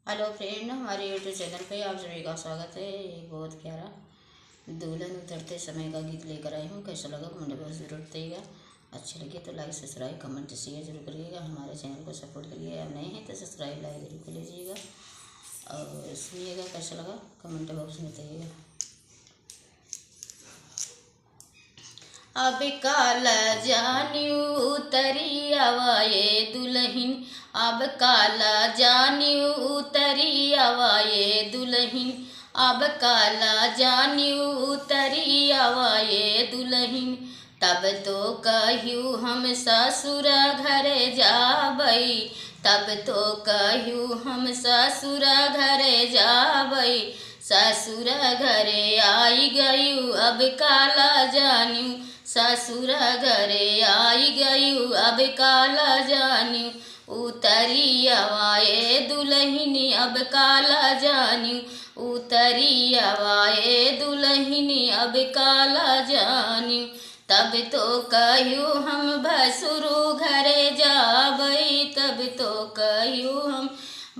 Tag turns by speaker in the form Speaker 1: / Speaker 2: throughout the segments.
Speaker 1: Hello friend, हमारे YouTube channel पे आप सभी का स्वागत है। एक बहुत प्यारा दुल्हन उतरते समय का गीत लेकर आई हूँ। कैसा लगा कमेंट बॉक्स जरूर बताइएगा। अच्छे लगे तो लाइक सब्सक्राइब कमेंट शेयर जरूर करिएगा। हमारे चैनल को सपोर्ट करिए। आप नए हैं तो सब्सक्राइब लाइक जरूर कर लीजिएगा और सुनिएगा। कैसा लगा कमेंट बॉक्स में बताइएगा। अब काला जानियो उतरी आवाए दुल्हन, अब काला जानियो उतरी आवाए दुल्हन, अब काला जानियो उतरी आवाए दुल्हन। तब तो कहियो हम ससुर घर जाबई, तब तो कहियो हम ससुर घर जाबई। ससुर घरे आई गयू अब काला जानियो, ससुर घरे आई गयू अब काला जानियो। उतरी आवाए दुल्हनी अब काला जानियो, उतरी आवाए दुल्हनी अब काला जानियो। तब तो कहियो हम भसुरु घरे जाबई, तब तो कहियो हम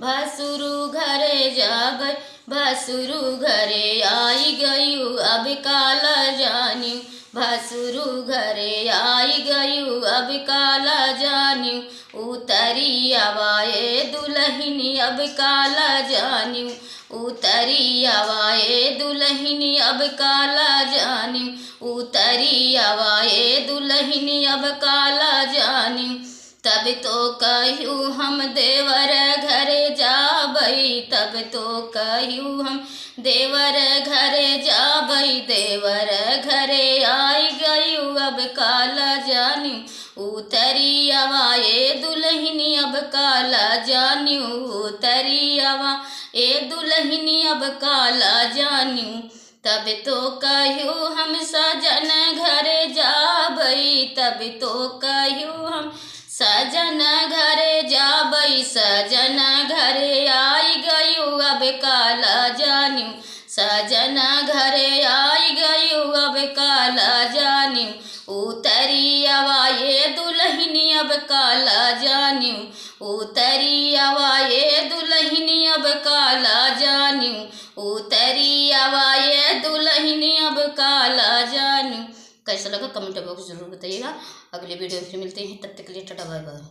Speaker 1: भसुरु घरे जाबई। भसुरु घरे आई गयू अब काला जानियो, भसुरु घरे आई गयू अब काला जानियो। उतरी आवाए दुल्हनी अब काला जानियो, उतरी आवाए दुल्हनी अब काला जानियो, उतरी आवाए दुल्हनी अब काला जानियो। तब तो कहियो हम देवर घरे जाबई, तब तो कहियो हम देवर घरे जाबई। देवर घरे आई गयू अब काला जानियो, उतरी आवाए दुल्हनी अब काला जानियो, उतरी आवाए दुल्हनी अब काला जानियो। तब तो कहियो हम सजन घरे जाबई, तब तो कहियो हम सजन घरे जाबई। सजन घरे आई गयू अब काला जानियो, सजन घरे आई गयू अब काला जानियो। उतरी आवाए दुल्हनी अब काला जानियो, उतरी आवाए दुल्हनी अब काला जानियो, उतरी आवाए दुल्हनी अब काला जानियो। कैसा लगा कमेंट बॉक्स जरूर बताइएगा। अगले वीडियो में फिर मिलते हैं, तब तक के लिए टाटा बाय बाय।